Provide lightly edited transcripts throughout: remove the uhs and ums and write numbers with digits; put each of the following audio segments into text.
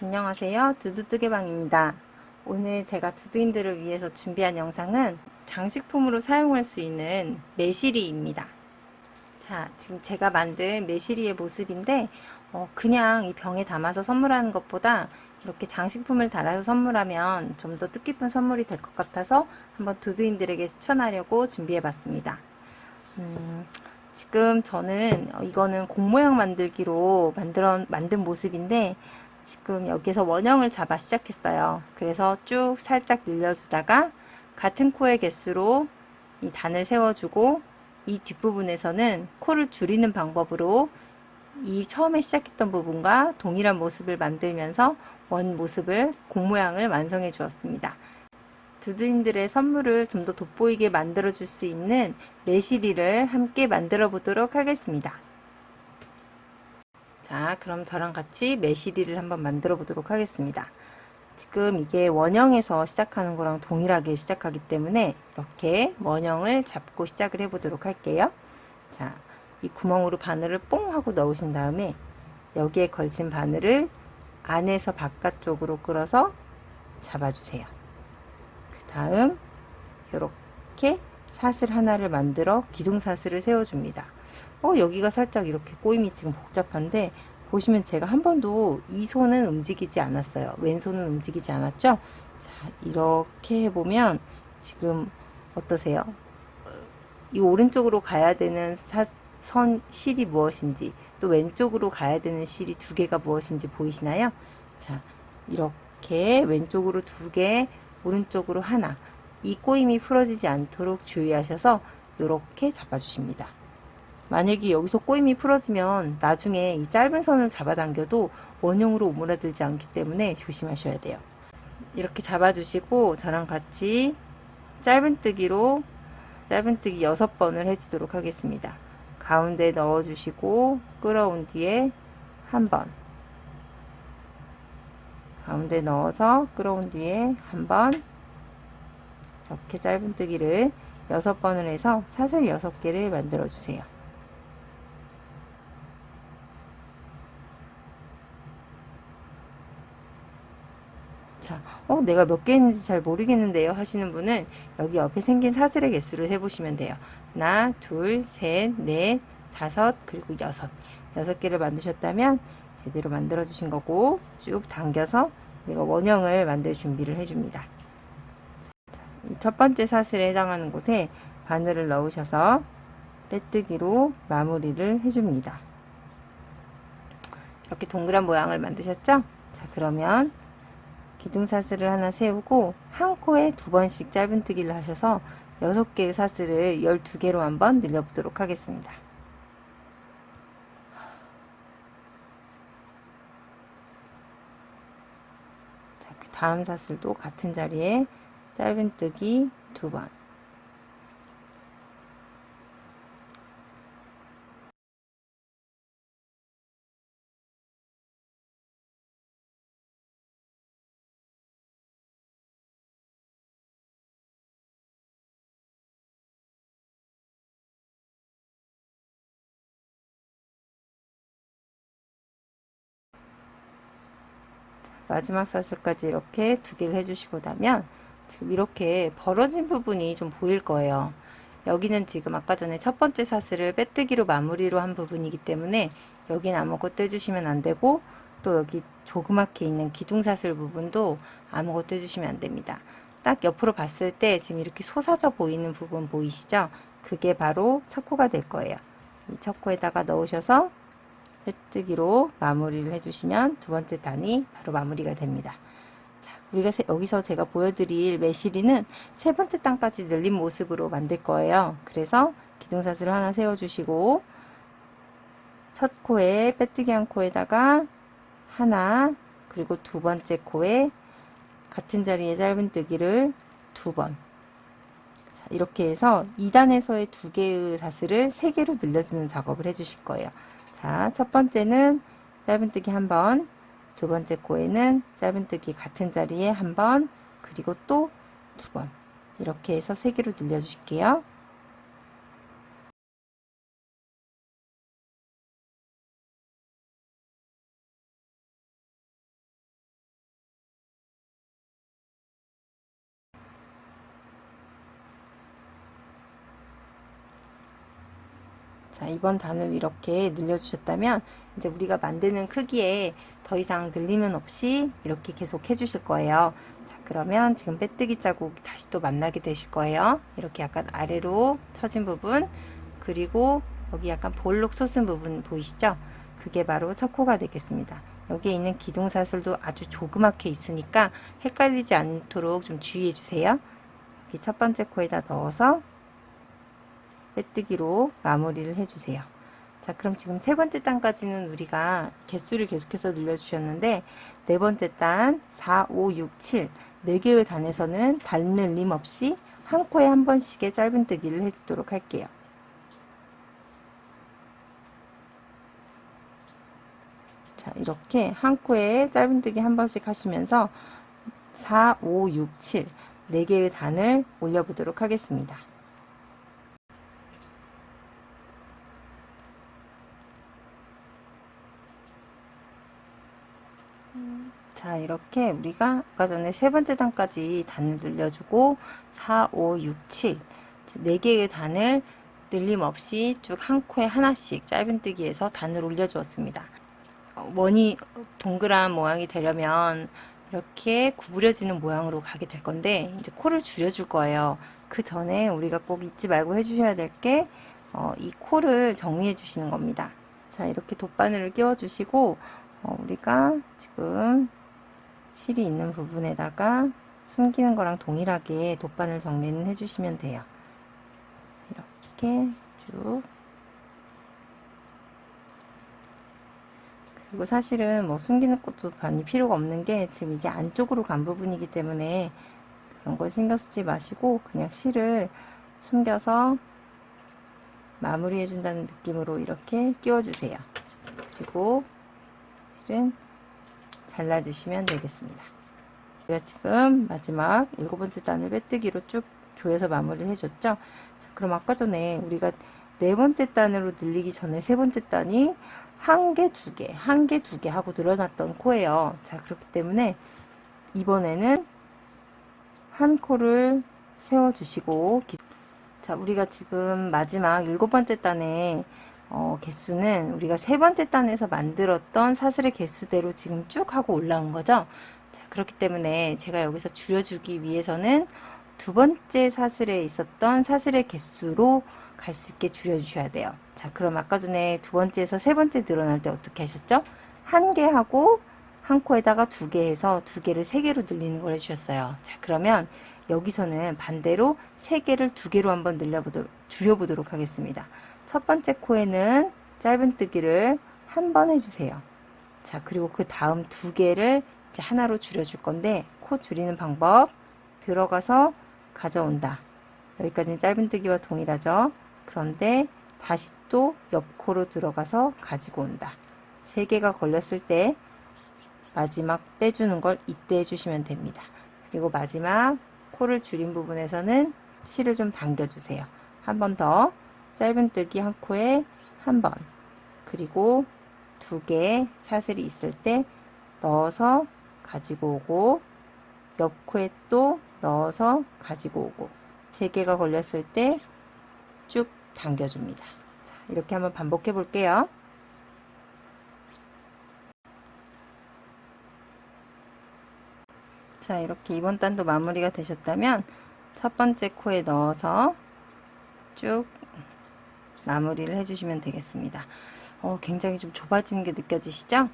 안녕하세요. 두두뜨개방입니다. 오늘 제가 두두인들을 위해서 준비한 영상은 장식품으로 사용할 수 있는 매실이입니다. 자, 지금 제가 만든 매실이의 모습인데 그냥 이 병에 담아서 선물하는 것보다 이렇게 장식품을 달아서 선물하면 좀 더 뜻깊은 선물이 될 것 같아서 한번 두두인들에게 추천하려고 준비해 봤습니다. 지금 저는 이거는 공 모양 만들기로 만든 모습인데 지금 여기서 원형을 잡아 시작했어요. 그래서 쭉 살짝 늘려주다가 같은 코의 개수로 이 단을 세워주고 이 뒷부분에서는 코를 줄이는 방법으로 이 처음에 시작했던 부분과 동일한 모습을 만들면서 원 모습을 공 모양을 완성해 주었습니다. 두두인들의 선물을 좀 더 돋보이게 만들어 줄 수 있는 매실이를 함께 만들어 보도록 하겠습니다. 자, 그럼 저랑 같이 매실이를 한번 만들어 보도록 하겠습니다. 지금 이게 원형에서 시작하는 거랑 동일하게 시작하기 때문에 이렇게 원형을 잡고 시작을 해 보도록 할게요. 자, 이 구멍으로 바늘을 뽕 하고 넣으신 다음에 여기에 걸친 바늘을 안에서 바깥쪽으로 끌어서 잡아주세요. 그 다음 이렇게 사슬 하나를 만들어 기둥사슬을 세워줍니다. 여기가 살짝 이렇게 꼬임이 지금 복잡한데 보시면 제가 한 번도 이 손은 움직이지 않았어요. 왼손은 움직이지 않았죠? 자, 이렇게 해보면 지금 어떠세요? 이 오른쪽으로 가야 되는 실이 무엇인지 또 왼쪽으로 가야 되는 실이 두 개가 무엇인지 보이시나요? 자, 이렇게 왼쪽으로 두 개, 오른쪽으로 하나. 이 꼬임이 풀어지지 않도록 주의하셔서 이렇게 잡아주십니다. 만약에 여기서 꼬임이 풀어지면 나중에 이 짧은 선을 잡아당겨도 원형으로 오므라들지 않기 때문에 조심하셔야 돼요. 이렇게 잡아주시고 저랑 같이 짧은뜨기로 짧은뜨기 6번을 해주도록 하겠습니다. 가운데 넣어주시고 끌어온 뒤에 한 번, 가운데 넣어서 끌어온 뒤에 한 번, 이렇게 짧은뜨기를 6번을 해서 사슬 6개를 만들어 주세요. 자, 내가 몇 개 했는지 잘 모르겠는데요 하시는 분은 여기 옆에 생긴 사슬의 개수를 해보시면 돼요. 하나, 둘, 셋, 넷, 다섯, 그리고 여섯. 6개를 만드셨다면 제대로 만들어 주신 거고 쭉 당겨서 우리가 원형을 만들 준비를 해줍니다. 첫 번째 사슬에 해당하는 곳에 바늘을 넣으셔서 빼뜨기로 마무리를 해줍니다. 이렇게 동그란 모양을 만드셨죠? 자, 그러면 기둥사슬을 하나 세우고 한 코에 2번씩 짧은뜨기를 하셔서 6개의 사슬을 12개로 한번 늘려보도록 하겠습니다. 자, 그 다음 사슬도 같은 자리에 짧은뜨기 2번, 마지막 사슬까지 이렇게 2개를 해주시고 나면 지금 이렇게 벌어진 부분이 좀 보일 거예요. 여기는 지금 아까 전에 첫 번째 사슬을 빼뜨기로 마무리로 한 부분이기 때문에 여기는 아무것도 해주시면 안 되고 또 여기 조그맣게 있는 기둥사슬 부분도 아무것도 해주시면 안 됩니다. 딱 옆으로 봤을 때 지금 이렇게 솟아져 보이는 부분 보이시죠? 그게 바로 첫 코가 될 거예요. 이 첫 코에다가 넣으셔서 빼뜨기로 마무리를 해주시면 두 번째 단이 바로 마무리가 됩니다. 자, 우리가 여기서 제가 보여드릴 매실이는 세 번째 단까지 늘린 모습으로 만들 거예요. 그래서 기둥사슬을 하나 세워주시고 첫 코에 빼뜨기 한 코에다가 하나, 그리고 두 번째 코에 같은 자리에 짧은뜨기를 2번. 자, 이렇게 해서 2단에서의 2개의 사슬을 3개로 늘려주는 작업을 해주실 거예요. 자, 첫 번째는 짧은뜨기 한 번, 두 번째 코에는 짧은뜨기 같은 자리에 한 번, 그리고 또 2번. 이렇게 해서 3개로 늘려주실게요. 자, 이번 단을 이렇게 늘려주셨다면 이제 우리가 만드는 크기에 더 이상 늘림은 없이 이렇게 계속 해주실 거예요. 자, 그러면 지금 빼뜨기 자국 다시 또 만나게 되실 거예요. 이렇게 약간 아래로 처진 부분, 그리고 여기 약간 볼록 솟은 부분 보이시죠? 그게 바로 첫 코가 되겠습니다. 여기에 있는 기둥사슬도 아주 조그맣게 있으니까 헷갈리지 않도록 좀 주의해 주세요. 여기 첫 번째 코에다 넣어서 빼뜨기로 마무리를 해주세요. 자, 그럼 지금 세 번째 단까지는 우리가 개수를 계속해서 늘려주셨는데, 네 번째 단 4, 5, 6, 7 4개의 단에서는 단 늘림 없이 한 코에 한 번씩의 짧은뜨기를 해주도록 할게요. 자, 이렇게 한 코에 짧은뜨기 한 번씩 하시면서 4, 5, 6, 7 4개의 단을 올려보도록 하겠습니다. 자, 이렇게 우리가 아까 전에 세 번째 단까지 단을 늘려주고 4, 5, 6, 7 4개의 단을 늘림 없이 쭉 한 코에 하나씩 짧은뜨기에서 단을 올려주었습니다. 원이 동그란 모양이 되려면 이렇게 구부려지는 모양으로 가게 될 건데, 이제 코를 줄여줄 거예요. 그 전에 우리가 꼭 잊지 말고 해주셔야 될 게 이 코를 정리해 주시는 겁니다. 자, 이렇게 돗바늘을 끼워 주시고 우리가 지금 실이 있는 부분에다가 숨기는 거랑 동일하게 돗바늘 정리는 해주시면 돼요. 이렇게 쭉. 그리고 사실은 뭐 숨기는 것도 많이 필요가 없는 게 지금 이게 안쪽으로 간 부분이기 때문에 그런 거 신경 쓰지 마시고 그냥 실을 숨겨서 마무리 해준다는 느낌으로 이렇게 끼워주세요. 그리고 실은 잘라주시면 되겠습니다. 우리가 지금 마지막 7번째 단을 빼뜨기로 쭉 조여서 마무리를 해줬죠. 자, 그럼 아까 전에 우리가 4번째 단으로 늘리기 전에 3번째 단이 한 개, 두 개 하고 늘어났던 코예요. 자, 그렇기 때문에 이번에는 한 코를 세워주시고, 자, 우리가 지금 마지막 7번째 단의 개수는 우리가 3번째 단에서 만들었던 사슬의 개수대로 지금 쭉 하고 올라온 거죠. 자, 그렇기 때문에 제가 여기서 줄여주기 위해서는 두 번째 사슬에 있었던 사슬의 개수로 갈 수 있게 줄여주셔야 돼요. 자, 그럼 아까 전에 두 번째에서 세 번째 늘어날 때 어떻게 하셨죠? 한 개 하고 한 코에다가 2개 해서 2개를 3개로 늘리는 걸 해주셨어요. 자, 그러면 여기서는 반대로 3개를 2개로 한번 줄여보도록 하겠습니다. 첫 번째 코에는 짧은뜨기를 한 번 해주세요. 자, 그리고 그 다음 2개를 이제 하나로 줄여줄 건데, 코 줄이는 방법, 들어가서 가져온다. 여기까지는 짧은뜨기와 동일하죠. 그런데 다시 또 옆코로 들어가서 가지고 온다. 3개가 걸렸을 때 마지막 빼주는 걸 이때 해주시면 됩니다. 그리고 마지막 코를 줄인 부분에서는 실을 좀 당겨주세요. 한 번 더 짧은뜨기 한 코에 한 번, 그리고 2개 사슬이 있을 때 넣어서 가지고 오고, 옆 코에 또 넣어서 가지고 오고, 3개가 걸렸을 때 쭉 당겨줍니다. 자, 이렇게 한번 반복해 볼게요. 자, 이렇게 이번 단도 마무리가 되셨다면 첫 번째 코에 넣어서 쭉 마무리를 해주시면 되겠습니다. 굉장히 좀 좁아지는 게 느껴지시죠? 자,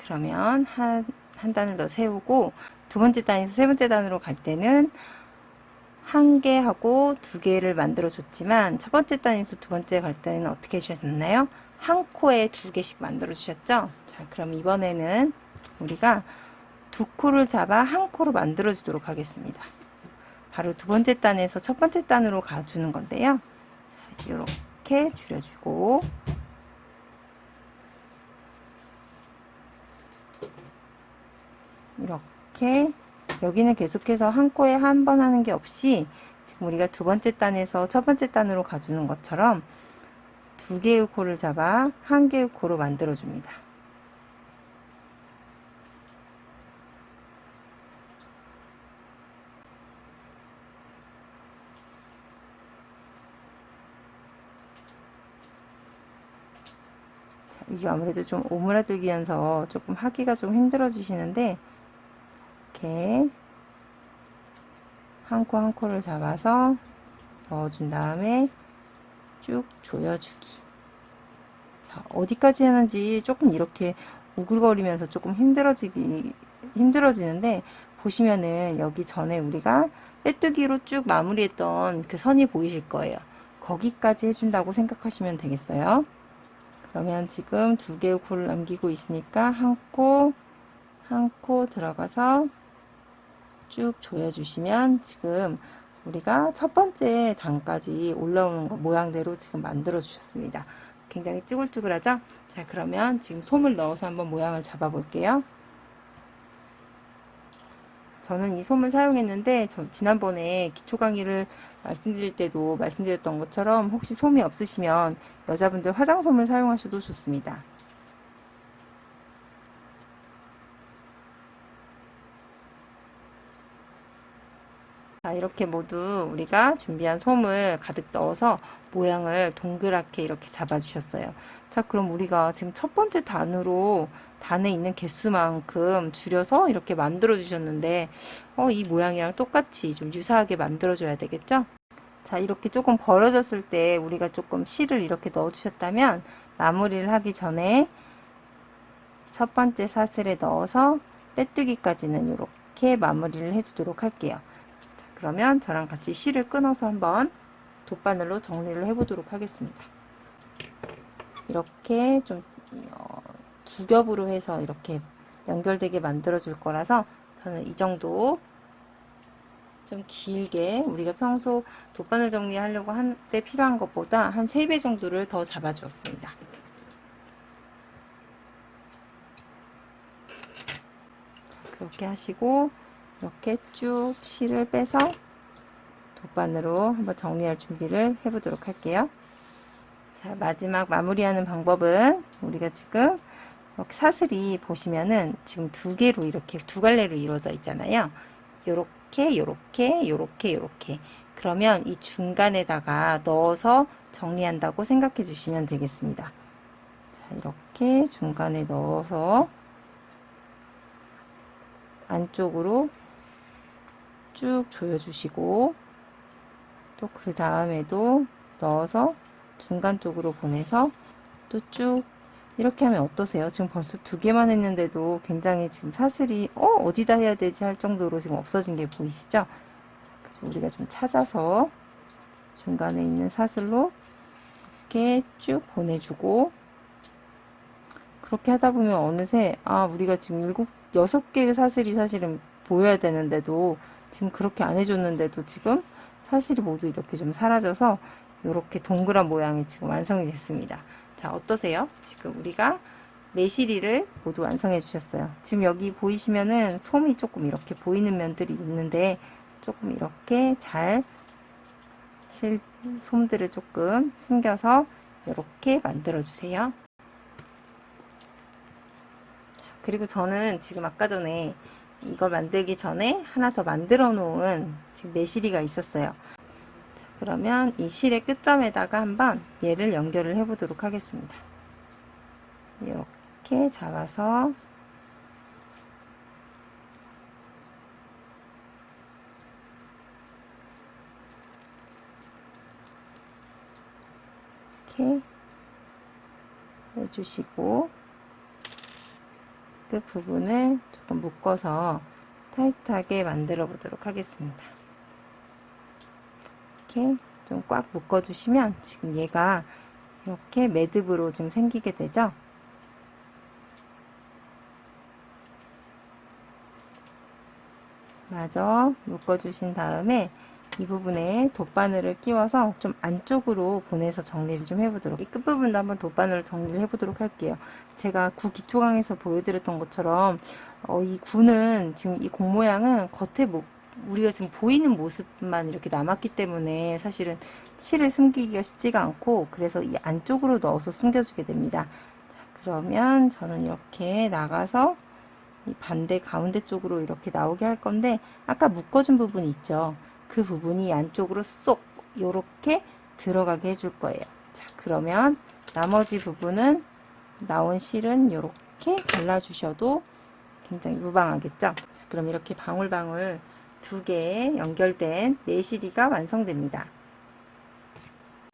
그러면 한 단을 더 세우고 두 번째 단에서 세 번째 단으로 갈 때는 한 개 하고 2개를 만들어 줬지만 첫 번째 단에서 두 번째 갈 때는 어떻게 해주셨나요? 한 코에 2개씩 만들어 주셨죠? 자, 그럼 이번에는 우리가 2코를 잡아 한 코로 만들어 주도록 하겠습니다. 바로 두 번째 단에서 첫 번째 단으로 가주는 건데요. 자, 이렇게 줄여주고, 이렇게 여기는 계속해서 한 코에 한 번 하는 게 없이 지금 우리가 두 번째 단에서 첫 번째 단으로 가주는 것처럼 2개의 코를 잡아 1개의 코로 만들어 줍니다. 이게 아무래도 좀 오므라들기면서 조금 하기가 좀 힘들어지시는데, 이렇게 한 코 한 코를 잡아서 넣어준 다음에 쭉 조여주기. 자, 어디까지 하는지 조금 이렇게 우글거리면서 조금 힘들어지는데, 보시면은 여기 전에 우리가 빼뜨기로 쭉 마무리했던 그 선이 보이실 거예요. 거기까지 해준다고 생각하시면 되겠어요. 그러면 지금 2개의 코를 남기고 있으니까 한 코 들어가서 쭉 조여주시면 지금 우리가 첫 번째 단까지 올라오는 거 모양대로 지금 만들어 주셨습니다. 굉장히 쭈글쭈글하죠? 자, 그러면 지금 솜을 넣어서 한번 모양을 잡아 볼게요. 저는 이 솜을 사용했는데, 지난번에 기초 강의를 말씀드릴 때도 말씀드렸던 것처럼 혹시 솜이 없으시면 여자분들 화장솜을 사용하셔도 좋습니다. 자, 이렇게 모두 우리가 준비한 솜을 가득 넣어서 모양을 동그랗게 이렇게 잡아주셨어요. 자, 그럼 우리가 지금 첫 번째 단에 있는 개수만큼 줄여서 이렇게 만들어 주셨는데, 이 모양이랑 똑같이 좀 유사하게 만들어 줘야 되겠죠? 자, 이렇게 조금 벌어졌을 때 우리가 조금 실을 이렇게 넣어 주셨다면, 마무리를 하기 전에 첫 번째 사슬에 넣어서 빼뜨기까지는 이렇게 마무리를 해 주도록 할게요. 그러면 저랑 같이 실을 끊어서 한번 돗바늘로 정리를 해 보도록 하겠습니다. 이렇게 좀 두 겹으로 해서 이렇게 연결되게 만들어 줄 거라서 저는 이 정도 좀 길게, 우리가 평소 돗바늘 정리하려고 할 때 필요한 것보다 한 3배 정도를 더 잡아 주었습니다. 그렇게 하시고 이렇게 쭉 실을 빼서 돗바늘로 한번 정리할 준비를 해 보도록 할게요. 자, 마지막 마무리하는 방법은 우리가 지금 이렇게 사슬이 보시면은 지금 2개로 이렇게 2갈래로 이루어져 있잖아요. 요렇게 요렇게 요렇게 요렇게. 그러면 이 중간에다가 넣어서 정리한다고 생각해 주시면 되겠습니다. 자, 이렇게 중간에 넣어서 안쪽으로 쭉 조여주시고, 또 그 다음에도 넣어서 중간 쪽으로 보내서 또 쭉 이렇게 하면 어떠세요? 지금 벌써 2개만 했는데도 굉장히 지금 사슬이 어디다 해야 되지 할 정도로 지금 없어진 게 보이시죠? 그래서 우리가 좀 찾아서 중간에 있는 사슬로 이렇게 쭉 보내주고, 그렇게 하다 보면 어느새 우리가 지금 6개의 사슬이 사실은 보여야 되는데도 지금 그렇게 안 해줬는데도 지금 사슬이 모두 이렇게 좀 사라져서 이렇게 동그란 모양이 지금 완성이 됐습니다. 자, 어떠세요? 지금 우리가 매실이를 모두 완성해 주셨어요. 지금 여기 보이시면은 솜이 조금 이렇게 보이는 면들이 있는데, 조금 이렇게 잘 솜들을 조금 숨겨서 이렇게 만들어 주세요. 그리고 저는 지금 아까 전에 이걸 만들기 전에 하나 더 만들어 놓은 지금 매실이가 있었어요. 그러면 이 실의 끝점에다가 한번 얘를 연결을 해 보도록 하겠습니다. 이렇게 잡아서 이렇게 해주시고, 그 부분을 조금 묶어서 타이트하게 만들어 보도록 하겠습니다. 이렇게 좀 꽉 묶어 주시면 지금 얘가 이렇게 매듭으로 지금 생기게 되죠. 마저 묶어 주신 다음에 이 부분에 돗바늘을 끼워서 좀 안쪽으로 보내서 정리를 좀 해보도록, 이 끝부분도 한번 돗바늘을 정리를 해보도록 할게요. 제가 구 기초강에서 보여드렸던 것처럼 이 구는 지금 이 공 모양은 겉에 우리가 지금 보이는 모습만 이렇게 남았기 때문에 사실은 실을 숨기기가 쉽지가 않고, 그래서 이 안쪽으로 넣어서 숨겨주게 됩니다. 자, 그러면 저는 이렇게 나가서 이 반대 가운데 쪽으로 이렇게 나오게 할 건데, 아까 묶어준 부분이 있죠. 그 부분이 안쪽으로 쏙 요렇게 들어가게 해줄 거예요. 자, 그러면 나머지 부분은 나온 실은 이렇게 잘라주셔도 굉장히 무방하겠죠? 자, 그럼 이렇게 방울방울 2개 연결된 메시디가 완성됩니다.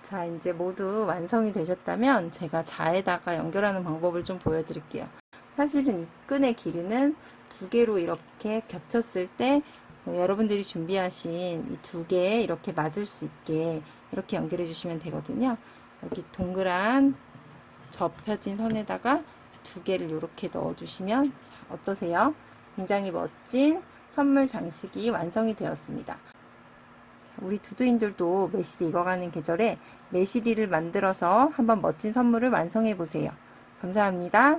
자, 이제 모두 완성이 되셨다면 제가 자에다가 연결하는 방법을 좀 보여드릴게요. 사실은 이 끈의 길이는 2개로 이렇게 겹쳤을 때 여러분들이 준비하신 이 2개 이렇게 맞을 수 있게 이렇게 연결해 주시면 되거든요. 여기 동그란 접혀진 선에다가 2개를 이렇게 넣어 주시면 자, 어떠세요? 굉장히 멋진 선물 장식이 완성이 되었습니다. 자, 우리 두두인들도 메시디 익어가는 계절에 메시디를 만들어서 한번 멋진 선물을 완성해 보세요. 감사합니다.